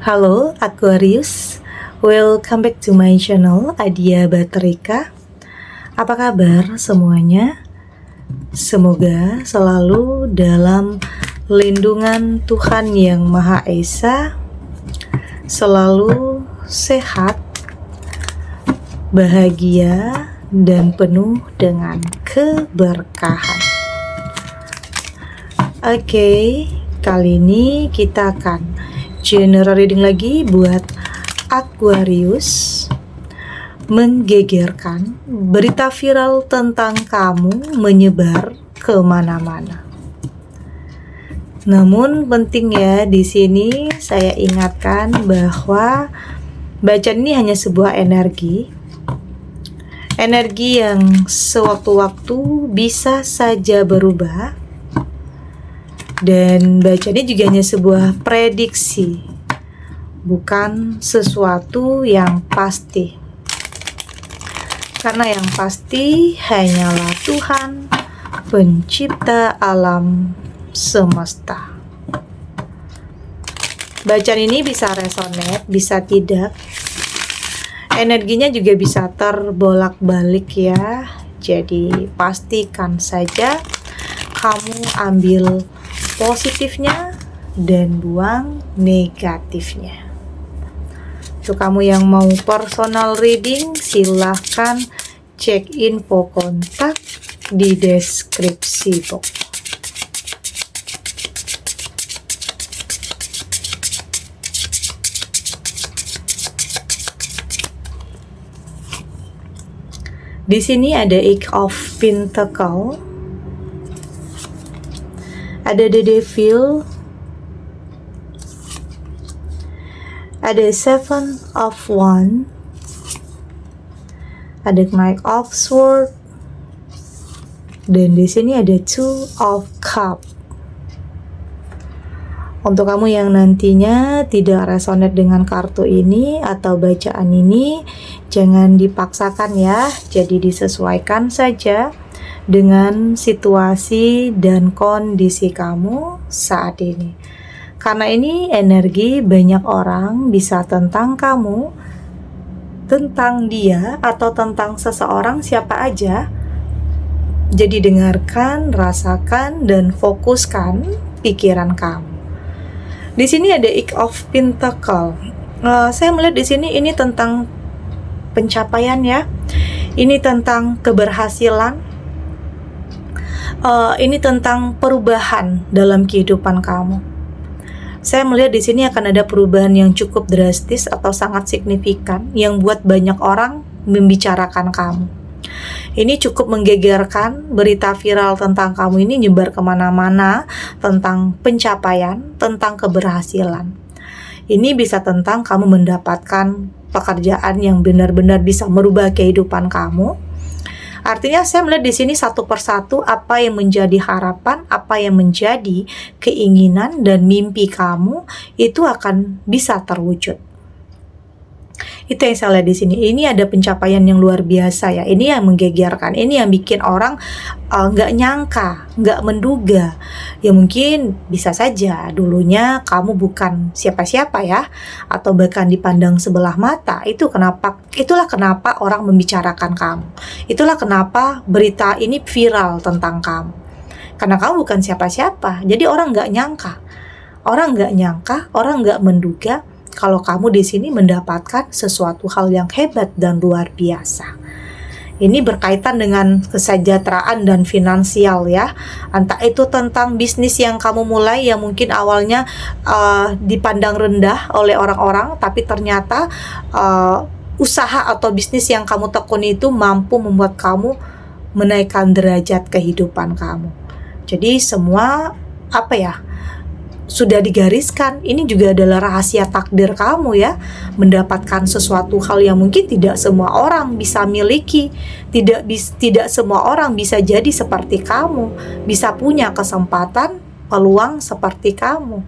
Halo Aquarius, welcome back to my channel Adia Baterika. Apa kabar semuanya? Semoga selalu dalam lindungan Tuhan Yang Maha Esa, selalu sehat, bahagia, dan penuh dengan keberkahan. Oke, kali ini kita akan general reading lagi buat Aquarius. Menggegerkan, berita viral tentang kamu menyebar kemana-mana. Namun penting ya, di sini saya ingatkan bahwa bacaan ini hanya sebuah energi yang sewaktu-waktu bisa saja berubah. Dan bacanya juga hanya sebuah prediksi, bukan sesuatu yang pasti. Karena yang pasti hanyalah Tuhan, pencipta alam semesta. Bacaan ini bisa resonate, bisa tidak. Energinya juga bisa terbolak-balik ya. Jadi pastikan saja kamu ambil positifnya dan buang negatifnya. Untuk kamu yang mau personal reading, silahkan cek info kontak di deskripsi box. Di sini ada Eight of Pentacles, ada The Devil, ada Seven of Wands, ada Knight of Swords, dan di sini ada Two of Cups. Untuk kamu yang nantinya tidak resonate dengan kartu ini atau bacaan ini, jangan dipaksakan ya, jadi disesuaikan saja dengan situasi dan kondisi kamu saat ini. Karena ini energi banyak orang, bisa tentang kamu, tentang dia, atau tentang seseorang siapa aja. Jadi dengarkan, rasakan, dan fokuskan pikiran kamu. Di sini ada Eight of Pentacles. Saya melihat di sini ini tentang pencapaian ya. Ini tentang keberhasilan. Ini tentang perubahan dalam kehidupan kamu. Saya melihat di sini akan ada perubahan yang cukup drastis atau sangat signifikan yang buat banyak orang membicarakan kamu. Ini cukup menggegerkan, berita viral tentang kamu ini nyebar kemana-mana, tentang pencapaian, tentang keberhasilan. Ini bisa tentang kamu mendapatkan pekerjaan yang benar-benar bisa merubah kehidupan kamu. Artinya saya melihat di sini satu persatu apa yang menjadi harapan, apa yang menjadi keinginan dan mimpi kamu itu akan bisa terwujud. Itu yang saya lihat di sini. Ini ada pencapaian yang luar biasa ya. Ini yang menggegerkan. Ini yang bikin orang nggak nyangka, nggak menduga. Ya mungkin bisa saja dulunya kamu bukan siapa-siapa ya, atau bahkan dipandang sebelah mata. Itulah kenapa orang membicarakan kamu. Itulah kenapa berita ini viral tentang kamu. Karena kamu bukan siapa-siapa. Jadi orang nggak nyangka. Orang nggak menduga kalau kamu di sini mendapatkan sesuatu hal yang hebat dan luar biasa. Ini berkaitan dengan kesejahteraan dan finansial ya. Entah itu tentang bisnis yang kamu mulai yang mungkin awalnya dipandang rendah oleh orang-orang, tapi ternyata usaha atau bisnis yang kamu tekuni itu mampu membuat kamu menaikkan derajat kehidupan kamu. Jadi semua sudah digariskan. Ini juga adalah rahasia takdir kamu ya, mendapatkan sesuatu hal yang mungkin tidak semua orang bisa miliki, tidak semua orang bisa jadi seperti kamu, bisa punya kesempatan, peluang seperti kamu.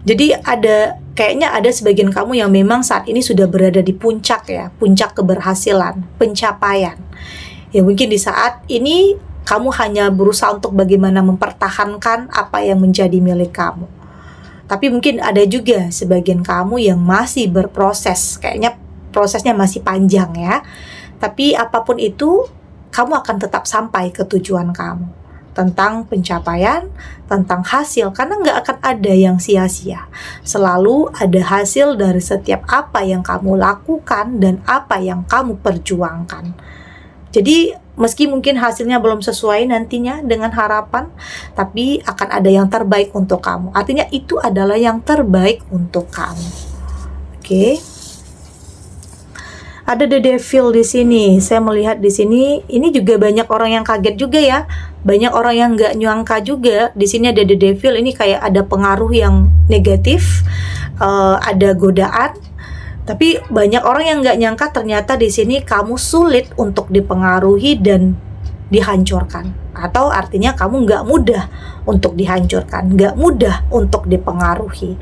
Jadi kayaknya ada sebagian kamu yang memang saat ini sudah berada di puncak ya, puncak keberhasilan, pencapaian. Ya mungkin di saat ini kamu hanya berusaha untuk bagaimana mempertahankan apa yang menjadi milik kamu. Tapi mungkin ada juga sebagian kamu yang masih berproses, kayaknya prosesnya masih panjang ya. Tapi apapun itu, kamu akan tetap sampai ke tujuan kamu. Tentang pencapaian, tentang hasil, karena nggak akan ada yang sia-sia. Selalu ada hasil dari setiap apa yang kamu lakukan dan apa yang kamu perjuangkan. Jadi meski mungkin hasilnya belum sesuai nantinya dengan harapan, tapi akan ada yang terbaik untuk kamu. Artinya itu adalah yang terbaik untuk kamu. Oke. Ada the devil di sini. Saya melihat di sini, ini juga banyak orang yang kaget juga ya. Banyak orang yang nggak nyangka juga. Di sini ada the devil. Ini kayak ada pengaruh yang negatif, ada godaan. Tapi banyak orang yang nggak nyangka ternyata di sini kamu sulit untuk dipengaruhi dan dihancurkan. Atau artinya kamu nggak mudah untuk dihancurkan, nggak mudah untuk dipengaruhi.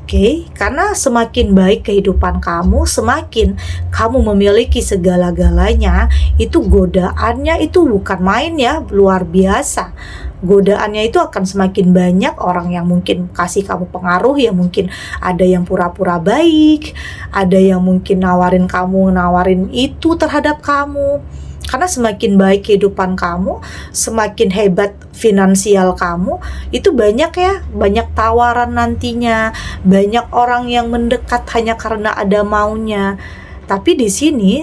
Oke, karena semakin baik kehidupan kamu, semakin kamu memiliki segala-galanya, itu godaannya itu bukan main ya, luar biasa. Godaannya itu akan semakin banyak, orang yang mungkin kasih kamu pengaruh, ya mungkin ada yang pura-pura baik, ada yang mungkin nawarin itu terhadap kamu. Karena semakin baik kehidupan kamu, semakin hebat finansial kamu, itu banyak ya, banyak tawaran nantinya, banyak orang yang mendekat hanya karena ada maunya. Tapi di sini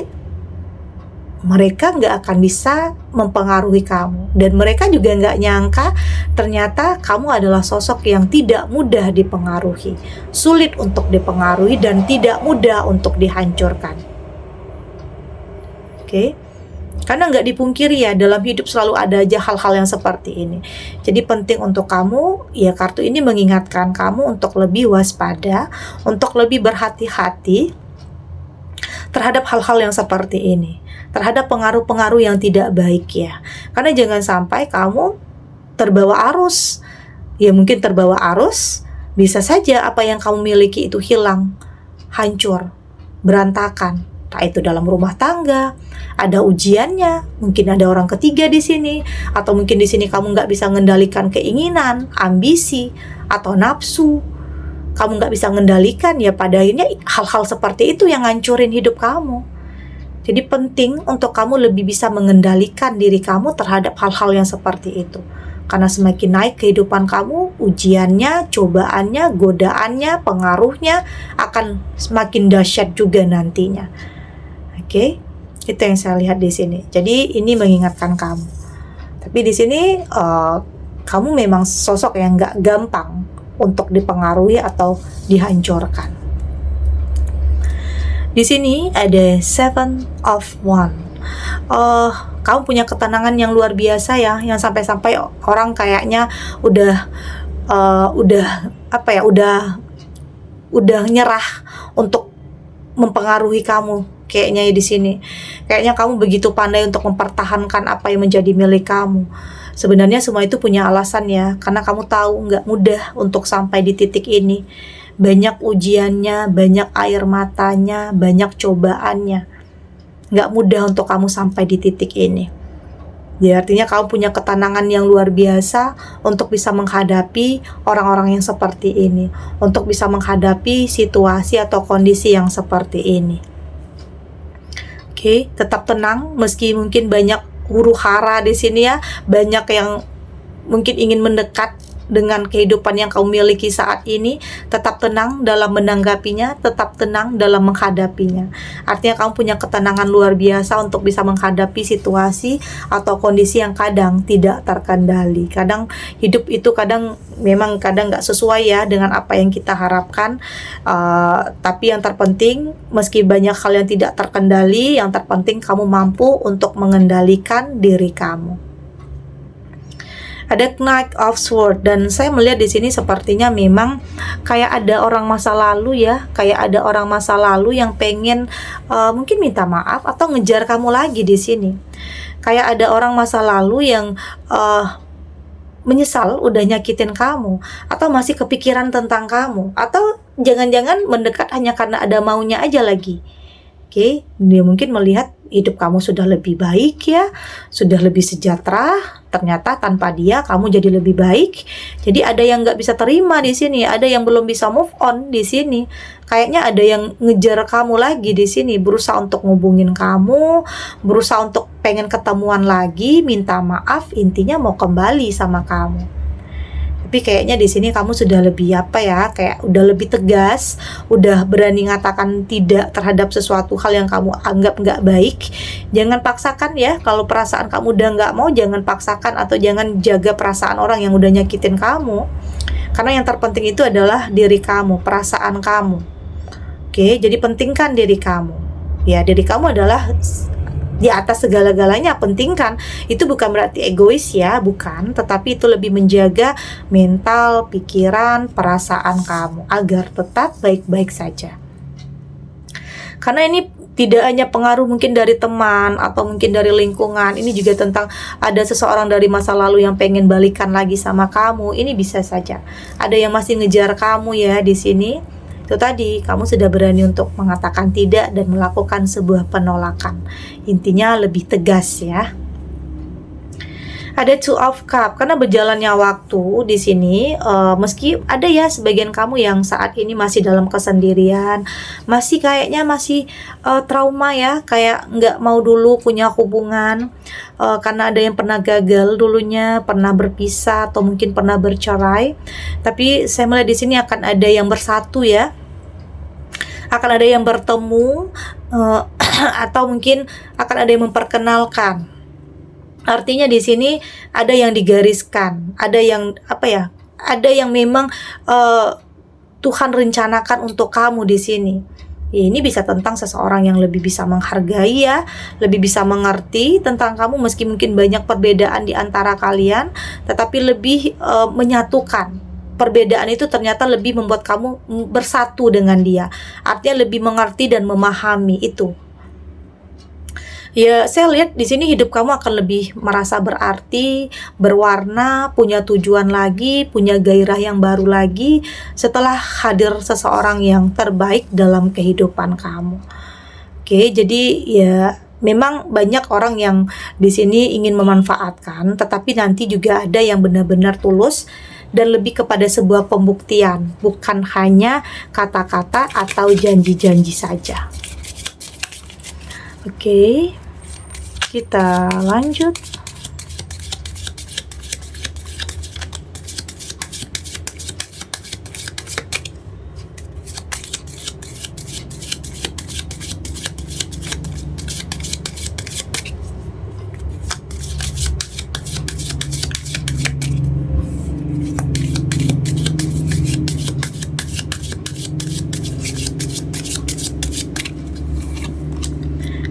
mereka nggak akan bisa mempengaruhi kamu, dan mereka juga nggak nyangka ternyata kamu adalah sosok yang tidak mudah dipengaruhi, sulit untuk dipengaruhi, dan tidak mudah untuk dihancurkan. Oke. Karena nggak dipungkiri ya, dalam hidup selalu ada aja hal-hal yang seperti ini. Jadi penting untuk kamu, ya kartu ini mengingatkan kamu untuk lebih waspada, untuk lebih berhati-hati terhadap hal-hal yang seperti ini, terhadap pengaruh-pengaruh yang tidak baik ya. Karena jangan sampai kamu terbawa arus. Ya mungkin terbawa arus, bisa saja apa yang kamu miliki itu hilang, hancur, berantakan. Entah itu dalam rumah tangga, ada ujiannya, mungkin ada orang ketiga di sini, atau mungkin di sini kamu nggak bisa mengendalikan keinginan, ambisi, atau nafsu. Kamu nggak bisa mengendalikan, ya pada akhirnya hal-hal seperti itu yang ngancurin hidup kamu. Jadi penting untuk kamu lebih bisa mengendalikan diri kamu terhadap hal-hal yang seperti itu. Karena semakin naik kehidupan kamu, ujiannya, cobaannya, godaannya, pengaruhnya akan semakin dahsyat juga nantinya. Oke, itu yang saya lihat di sini. Jadi ini mengingatkan kamu. Tapi di sini kamu memang sosok yang nggak gampang untuk dipengaruhi atau dihancurkan. Di sini ada Seven of Wands. Kamu punya ketenangan yang luar biasa ya, yang sampai-sampai orang kayaknya udah nyerah untuk mempengaruhi kamu. Kayaknya ya di sini, kayaknya kamu begitu pandai untuk mempertahankan apa yang menjadi milik kamu. Sebenarnya semua itu punya alasan ya, karena kamu tahu nggak mudah untuk sampai di titik ini. Banyak ujiannya, banyak air matanya, banyak cobaannya. Nggak mudah untuk kamu sampai di titik ini. Jadi artinya kamu punya ketenangan yang luar biasa untuk bisa menghadapi orang-orang yang seperti ini, untuk bisa menghadapi situasi atau kondisi yang seperti ini. Oke, tetap tenang meski mungkin banyak huru-hara di sini ya, banyak yang mungkin ingin mendekat dengan kehidupan yang kamu miliki saat ini. Tetap tenang dalam menanggapinya, tetap tenang dalam menghadapinya. Artinya kamu punya ketenangan luar biasa untuk bisa menghadapi situasi atau kondisi yang kadang tidak terkendali. Kadang hidup itu memang kadang nggak sesuai ya dengan apa yang kita harapkan. Tapi yang terpenting, meski banyak hal yang tidak terkendali, yang terpenting kamu mampu untuk mengendalikan diri kamu. Ada Knight of Swords, dan saya melihat di sini sepertinya memang kayak ada orang masa lalu ya, kayak ada orang masa lalu yang pengen mungkin minta maaf atau ngejar kamu lagi di sini. Kayak ada orang masa lalu yang menyesal udah nyakitin kamu, atau masih kepikiran tentang kamu, atau jangan-jangan mendekat hanya karena ada maunya aja lagi. Oke, dia mungkin melihat hidup kamu sudah lebih baik ya, sudah lebih sejahtera. Ternyata tanpa dia kamu jadi lebih baik. Jadi ada yang nggak bisa terima di sini, ada yang belum bisa move on di sini. Kayaknya ada yang ngejar kamu lagi di sini, berusaha untuk ngubungin kamu, berusaha untuk pengen ketemuan lagi, minta maaf, intinya mau kembali sama kamu. Tapi kayaknya di sini kamu sudah lebih kayak udah lebih tegas, udah berani ngatakan tidak terhadap sesuatu hal yang kamu anggap nggak baik. Jangan paksakan ya, kalau perasaan kamu udah nggak mau, jangan paksakan atau jangan jaga perasaan orang yang udah nyakitin kamu. Karena yang terpenting itu adalah diri kamu, perasaan kamu. Oke, jadi pentingkan diri kamu. Ya, diri kamu adalah di atas segala-galanya, pentingkan. Itu bukan berarti egois ya, bukan, tetapi itu lebih menjaga mental, pikiran, perasaan kamu agar tetap baik-baik saja. Karena ini tidak hanya pengaruh mungkin dari teman atau mungkin dari lingkungan, ini juga tentang ada seseorang dari masa lalu yang pengen balikan lagi sama kamu. Ini bisa saja ada yang masih ngejar kamu ya di sini. Itu tadi, kamu sudah berani untuk mengatakan tidak dan melakukan sebuah penolakan. Intinya lebih tegas ya. Ada Two of Cup, karena berjalannya waktu di sini, meski ada ya sebagian kamu yang saat ini masih dalam kesendirian, masih kayaknya masih trauma ya, kayak nggak mau dulu punya hubungan, karena ada yang pernah gagal dulunya, pernah berpisah atau mungkin pernah bercerai. Tapi saya melihat di sini akan ada yang bersatu ya, akan ada yang bertemu, atau mungkin akan ada yang memperkenalkan. Artinya di sini ada yang digariskan, ada yang ada yang memang Tuhan rencanakan untuk kamu di sini. Ya, ini bisa tentang seseorang yang lebih bisa menghargai ya, lebih bisa mengerti tentang kamu meski mungkin banyak perbedaan di antara kalian, tetapi lebih menyatukan. Perbedaan itu ternyata lebih membuat kamu bersatu dengan dia. Artinya lebih mengerti dan memahami itu. Ya, saya lihat di sini hidup kamu akan lebih merasa berarti, berwarna, punya tujuan lagi, punya gairah yang baru lagi setelah hadir seseorang yang terbaik dalam kehidupan kamu. Oke, jadi ya memang banyak orang yang di sini ingin memanfaatkan, tetapi nanti juga ada yang benar-benar tulus dan lebih kepada sebuah pembuktian, bukan hanya kata-kata atau janji-janji saja. Oke, kita lanjut.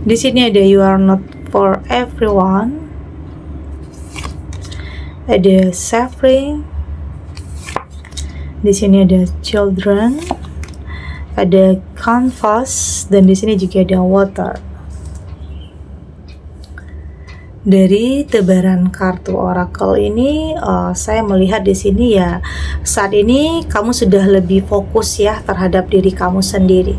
Di sini ada you are not for everyone, ada suffering, di sini ada children, ada canvas, dan di sini juga ada water. Dari tebaran kartu oracle ini, saya melihat di sini ya, saat ini kamu sudah lebih fokus ya terhadap diri kamu sendiri.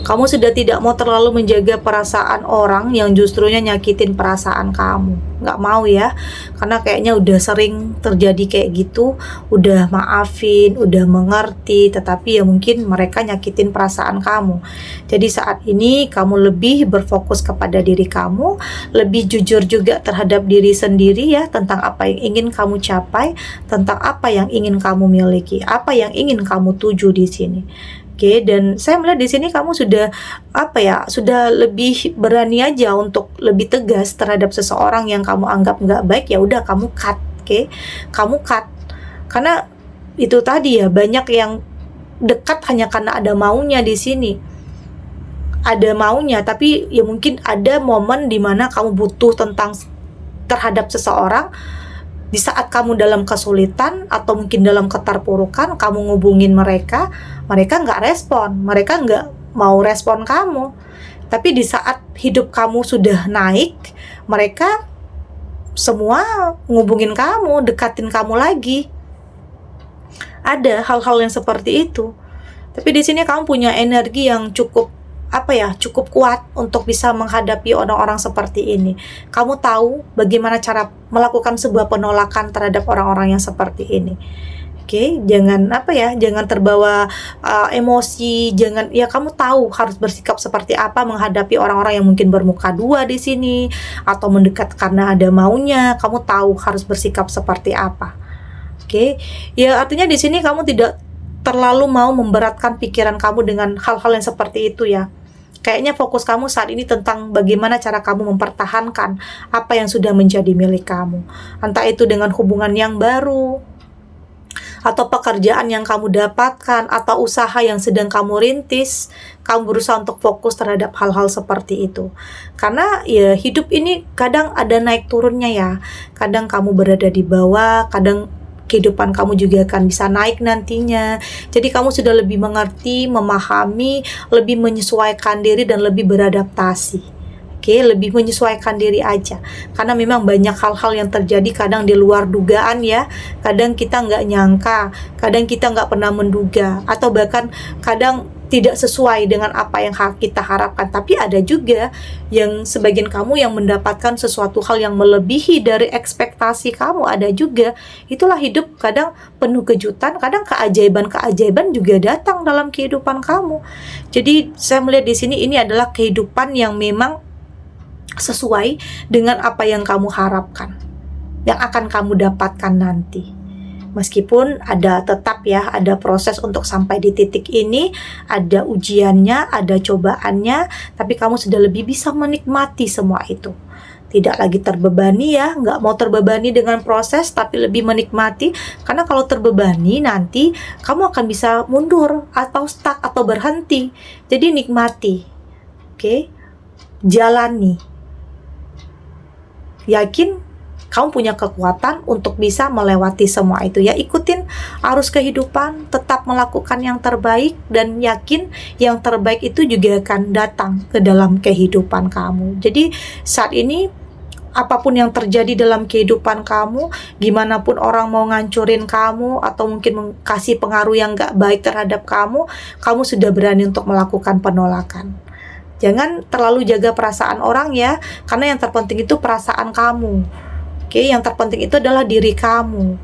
Kamu sudah tidak mau terlalu menjaga perasaan orang yang justrunya nyakitin perasaan kamu. Nggak mau ya, karena kayaknya udah sering terjadi kayak gitu, udah maafin, udah mengerti, tetapi ya mungkin mereka nyakitin perasaan kamu. Jadi saat ini kamu lebih berfokus kepada diri kamu, lebih jujur juga terhadap diri sendiri ya, tentang apa yang ingin kamu capai, tentang apa yang ingin kamu miliki, apa yang ingin kamu tuju di sini. Oke, dan saya melihat di sini kamu sudah sudah lebih berani aja untuk lebih tegas terhadap seseorang yang kamu anggap nggak baik. Ya udah, kamu cut. Oke, kamu cut, karena itu tadi ya, banyak yang dekat hanya karena ada maunya di sini. Ada maunya, tapi ya mungkin ada momen dimana kamu butuh terhadap seseorang. Di saat kamu dalam kesulitan atau mungkin dalam keterpurukan, kamu ngubungin mereka nggak respon, mereka nggak mau respon kamu. Tapi di saat hidup kamu sudah naik, mereka semua ngubungin kamu, dekatin kamu lagi. Ada hal-hal yang seperti itu. Tapi di sini kamu punya energi yang cukup cukup kuat untuk bisa menghadapi orang-orang seperti ini. Kamu tahu bagaimana cara melakukan sebuah penolakan terhadap orang-orang yang seperti ini. Oke, jangan terbawa emosi, kamu tahu harus bersikap seperti apa menghadapi orang-orang yang mungkin bermuka dua di sini atau mendekat karena ada maunya. Kamu tahu harus bersikap seperti apa. Oke, ya artinya di sini kamu tidak terlalu mau memberatkan pikiran kamu dengan hal-hal yang seperti itu ya. Kayaknya fokus kamu saat ini tentang bagaimana cara kamu mempertahankan apa yang sudah menjadi milik kamu. Entah itu dengan hubungan yang baru, atau pekerjaan yang kamu dapatkan, atau usaha yang sedang kamu rintis, kamu berusaha untuk fokus terhadap hal-hal seperti itu. Karena ya hidup ini kadang ada naik turunnya ya. Kadang kamu berada di bawah, kadang kehidupan kamu juga akan bisa naik nantinya. Jadi kamu sudah lebih mengerti, memahami, lebih menyesuaikan diri dan lebih beradaptasi. Lebih menyesuaikan diri aja. Karena memang banyak hal-hal yang terjadi kadang di luar dugaan ya. Kadang kita nggak nyangka, kadang kita nggak pernah menduga, atau bahkan kadang tidak sesuai dengan apa yang kita harapkan. Tapi ada juga yang sebagian kamu yang mendapatkan sesuatu hal yang melebihi dari ekspektasi kamu. Ada juga. Itulah hidup, kadang penuh kejutan, kadang keajaiban juga datang dalam kehidupan kamu. Jadi saya melihat di sini ini adalah kehidupan yang memang sesuai dengan apa yang kamu harapkan, yang akan kamu dapatkan nanti. Meskipun tetap ada proses untuk sampai di titik ini, ada ujiannya, ada cobaannya, tapi kamu sudah lebih bisa menikmati semua itu. Tidak lagi terbebani ya, nggak mau terbebani dengan proses, tapi lebih menikmati. Karena kalau terbebani nanti, kamu akan bisa mundur, atau stuck, atau berhenti. Jadi nikmati, jalani. Yakin kamu punya kekuatan untuk bisa melewati semua itu ya. Ikutin arus kehidupan, tetap melakukan yang terbaik, dan yakin yang terbaik itu juga akan datang ke dalam kehidupan kamu. Jadi saat ini apapun yang terjadi dalam kehidupan kamu, gimana pun orang mau ngancurin kamu atau mungkin kasih pengaruh yang gak baik terhadap kamu sudah berani untuk melakukan penolakan. Jangan terlalu jaga perasaan orang ya, karena yang terpenting itu perasaan kamu. Yang terpenting itu adalah diri kamu.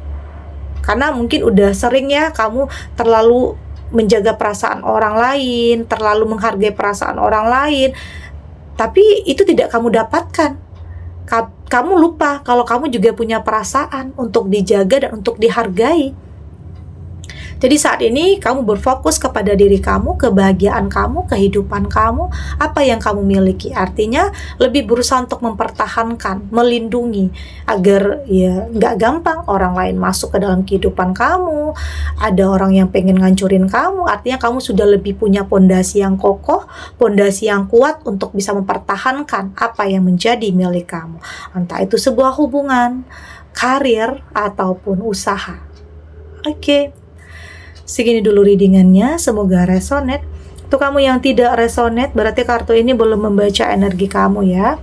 Karena mungkin udah sering ya kamu terlalu menjaga perasaan orang lain, terlalu menghargai perasaan orang lain, tapi itu tidak kamu dapatkan. Kamu lupa kalau kamu juga punya perasaan untuk dijaga dan untuk dihargai. Jadi saat ini kamu berfokus kepada diri kamu, kebahagiaan kamu, kehidupan kamu, apa yang kamu miliki. Artinya lebih berusaha untuk mempertahankan, melindungi, agar ya nggak gampang orang lain masuk ke dalam kehidupan kamu. Ada orang yang pengen ngancurin kamu. Artinya kamu sudah lebih punya pondasi yang kokoh, pondasi yang kuat untuk bisa mempertahankan apa yang menjadi milik kamu. Entah itu sebuah hubungan, karir, ataupun usaha. Segini dulu readingannya, semoga resonate. Untuk kamu yang tidak resonate, berarti kartu ini belum membaca energi kamu ya.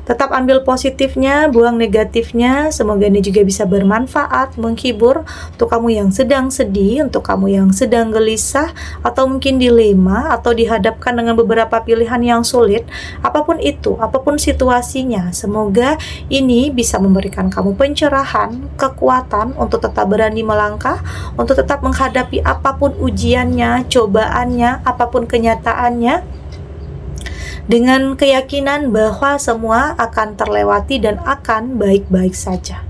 Tetap ambil positifnya, buang negatifnya. Semoga ini juga bisa bermanfaat, menghibur. Untuk kamu yang sedang sedih, untuk kamu yang sedang gelisah, atau mungkin dilema, atau dihadapkan dengan beberapa pilihan yang sulit. Apapun itu, apapun situasinya, semoga ini bisa memberikan kamu pencerahan, kekuatan untuk tetap berani melangkah, untuk tetap menghadapi apapun ujiannya, cobaannya, apapun kenyataannya, dengan keyakinan bahwa semua akan terlewati dan akan baik-baik saja.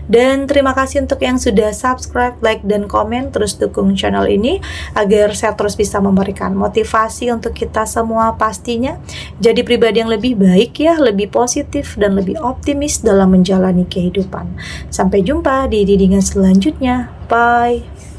Dan terima kasih untuk yang sudah subscribe, like, dan komen. Terus dukung channel ini agar saya terus bisa memberikan motivasi untuk kita semua, pastinya jadi pribadi yang lebih baik ya, lebih positif dan lebih optimis dalam menjalani kehidupan. Sampai jumpa di readingan selanjutnya. Bye.